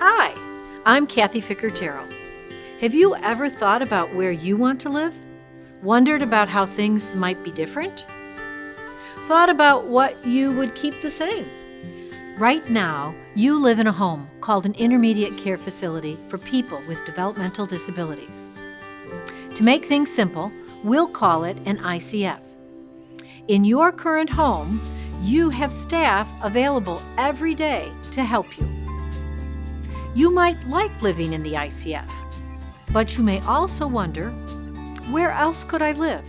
Hi, I'm Kathy Ficker-Terrell. Have you ever thought about where you want to live? Wondered about how things might be different? Thought about what you would keep the same? Right now, you live in a home called an intermediate care facility for people with developmental disabilities. To make things simple, we'll call it an ICF. In your current home, you have staff available every day to help you. You might like living in the ICF, but you may also wonder, where else could I live?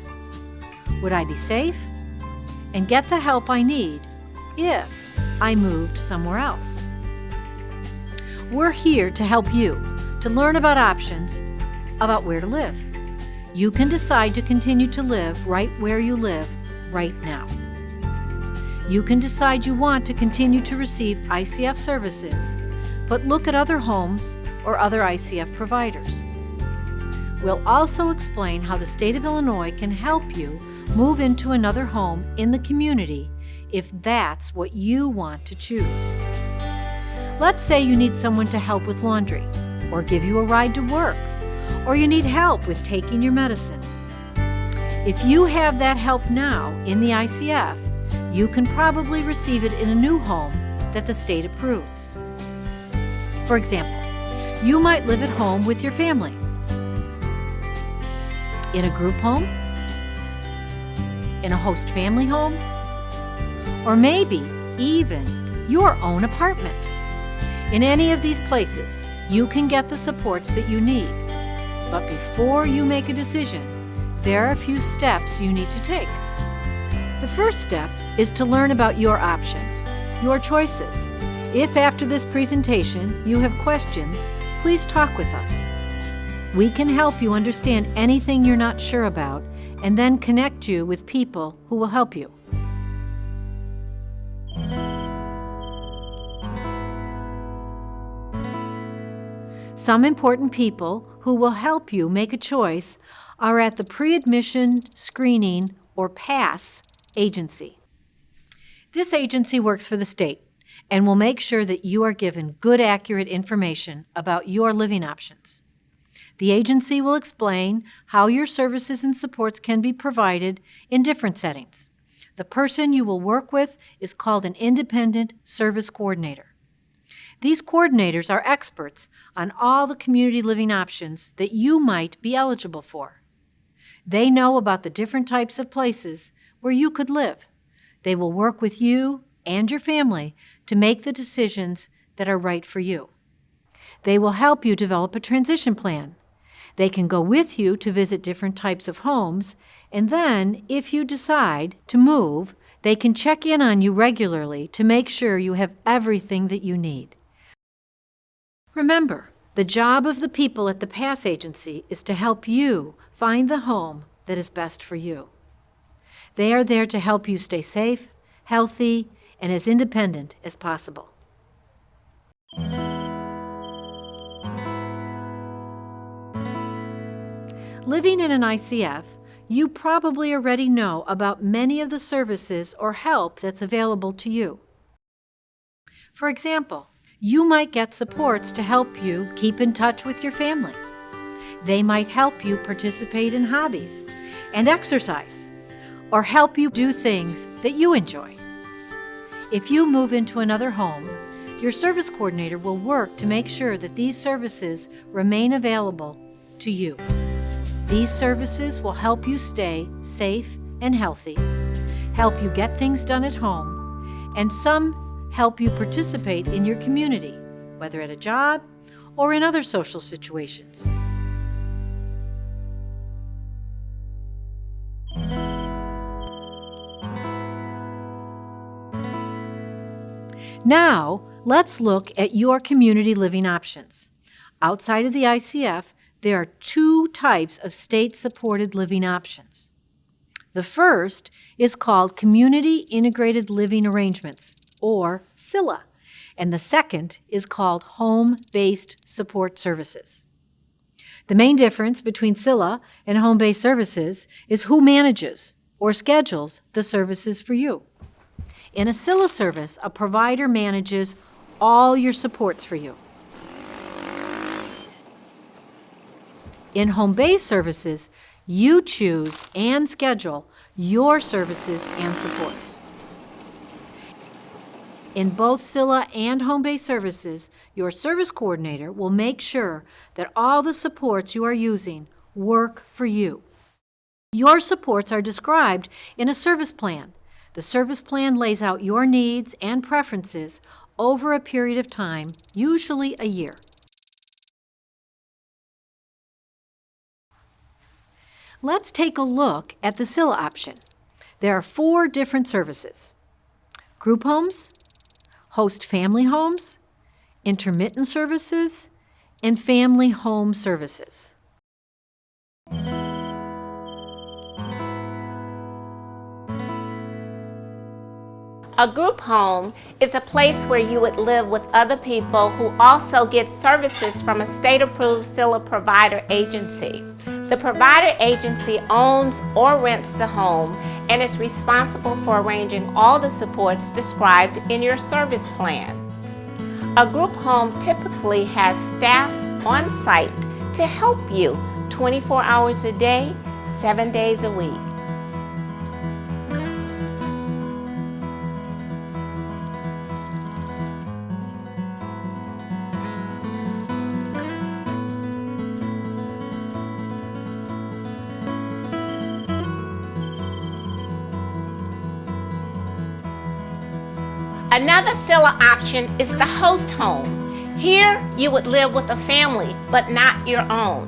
Would I be safe and get the help I need if I moved somewhere else? We're here to help you to learn about options about where to live. You can decide to continue to live right where you live right now. You can decide you want to continue to receive ICF services, but look at other homes or other ICF providers. We'll also explain how the state of Illinois can help you move into another home in the community if that's what you want to choose. Let's say you need someone to help with laundry, or give you a ride to work, or you need help with taking your medicine. If you have that help now in the ICF, you can probably receive it in a new home that the state approves. For example, you might live at home with your family, in a group home, in a host family home, or maybe even your own apartment. In any of these places, you can get the supports that you need. But before you make a decision, there are a few steps you need to take. The first step is to learn about your options, your choices. If after this presentation you have questions, please talk with us. We can help you understand anything you're not sure about and then connect you with people who will help you. Some important people who will help you make a choice are at the Pre-Admission Screening, or PASS, agency. This agency works for the state and will make sure that you are given good, accurate information about your living options. The agency will explain how your services and supports can be provided in different settings. The person you will work with is called an Independent Service Coordinator. These coordinators are experts on all the community living options that you might be eligible for. They know about the different types of places where you could live. They will work with you and your family to make the decisions that are right for you. They will help you develop a transition plan. They can go with you to visit different types of homes, and then, if you decide to move, they can check in on you regularly to make sure you have everything that you need. Remember, the job of the people at the PASS agency is to help you find the home that is best for you. They are there to help you stay safe, healthy, and as independent as possible. Living in an ICF, you probably already know about many of the services or help that's available to you. For example, you might get supports to help you keep in touch with your family. They might help you participate in hobbies and exercise, or help you do things that you enjoy. If you move into another home, your service coordinator will work to make sure that these services remain available to you. These services will help you stay safe and healthy, help you get things done at home, and some help you participate in your community, whether at a job or in other social situations. Now, let's look at your community living options. Outside of the ICF, there are two types of state-supported living options. The first is called Community Integrated Living Arrangements, or CILA, and the second is called Home-Based Support Services. The main difference between CILA and home-based services is who manages or schedules the services for you. In a CILA service, a provider manages all your supports for you. In home-based services, you choose and schedule your services and supports. In both Scylla and home-based services, your service coordinator will make sure that all the supports you are using work for you. Your supports are described in a service plan. The service plan lays out your needs and preferences over a period of time, usually a year. Let's take a look at the Scylla option. There are 4 different services: group homes, host family homes, intermittent services, and family home services. A group home is a place where you would live with other people who also get services from a state-approved Scylla provider agency. The provider agency owns or rents the home and is responsible for arranging all the supports described in your service plan. A group home typically has staff on site to help you 24 hours a day, 7 days a week. Another Scylla option is the host home. Here, you would live with a family, but not your own.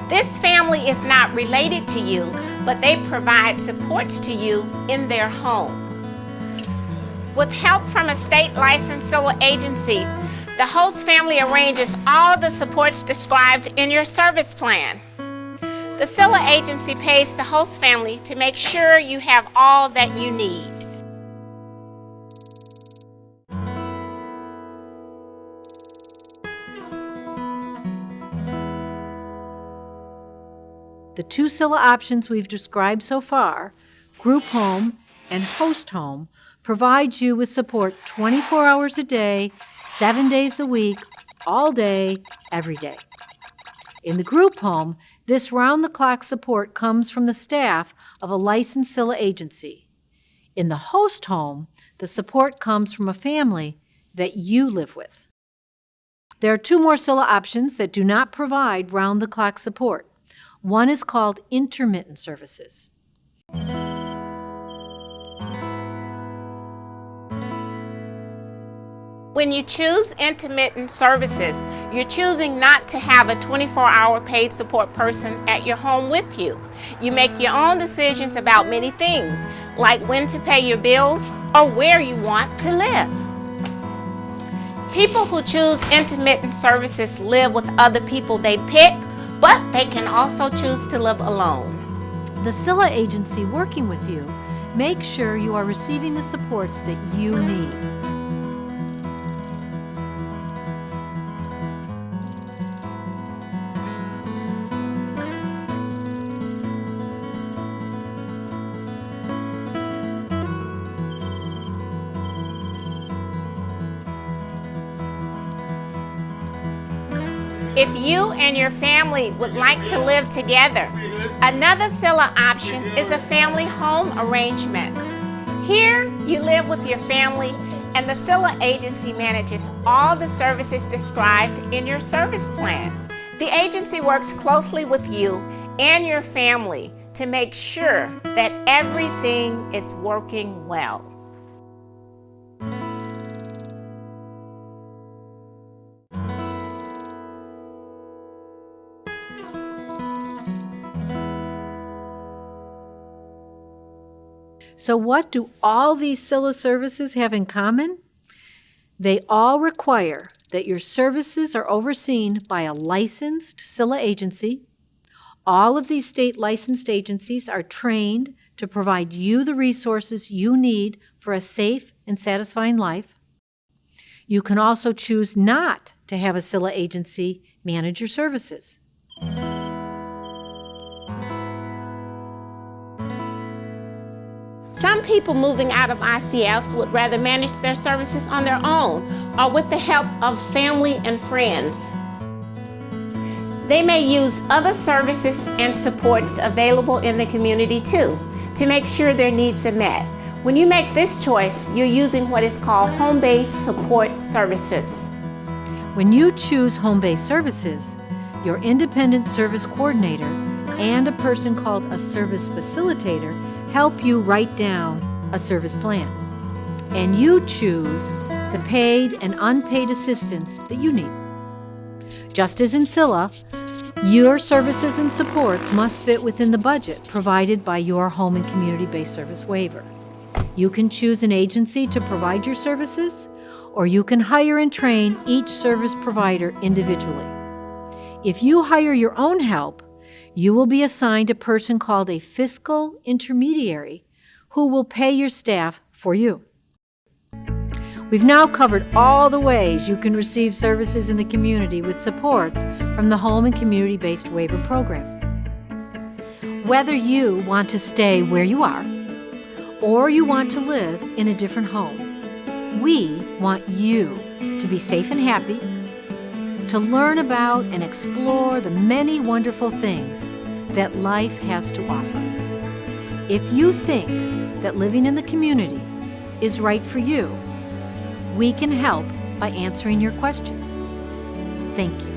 This family is not related to you, but they provide supports to you in their home. With help from a state-licensed Scylla agency, the host family arranges all the supports described in your service plan. The Scylla agency pays the host family to make sure you have all that you need. The 2 Scylla options we've described so far, group home and host home, provide you with support 24 hours a day, 7 days a week, all day, every day. In the group home, this round-the-clock support comes from the staff of a licensed Scylla agency. In the host home, the support comes from a family that you live with. There are 2 more Scylla options that do not provide round-the-clock support. One is called intermittent services. When you choose intermittent services, you're choosing not to have a 24-hour paid support person at your home with you. You make your own decisions about many things, like when to pay your bills or where you want to live. People who choose intermittent services live with other people they pick, but they can also choose to live alone. The Scylla agency working with you makes sure you are receiving the supports that you need. If you and your family would like to live together, another Scylla option is a family home arrangement. Here, you live with your family, and the Scylla agency manages all the services described in your service plan. The agency works closely with you and your family to make sure that everything is working well. So what do all these Scylla services have in common? They all require that your services are overseen by a licensed Scylla agency. All of these state licensed agencies are trained to provide you the resources you need for a safe and satisfying life. You can also choose not to have a Scylla agency manage your services. Some people moving out of ICFs would rather manage their services on their own or with the help of family and friends. They may use other services and supports available in the community too, to make sure their needs are met. When you make this choice, you're using what is called home-based support services. When you choose home-based services, your independent service coordinator and a person called a service facilitator help you write down a service plan. And you choose the paid and unpaid assistance that you need. Just as in Scylla, your services and supports must fit within the budget provided by your home and community-based service waiver. You can choose an agency to provide your services, or you can hire and train each service provider individually. If you hire your own help, you will be assigned a person called a fiscal intermediary who will pay your staff for you. We've now covered all the ways you can receive services in the community with supports from the Home and Community-Based Waiver Program. Whether you want to stay where you are or you want to live in a different home, we want you to be safe and happy, to learn about and explore the many wonderful things that life has to offer. If you think that living in the community is right for you, we can help by answering your questions. Thank you.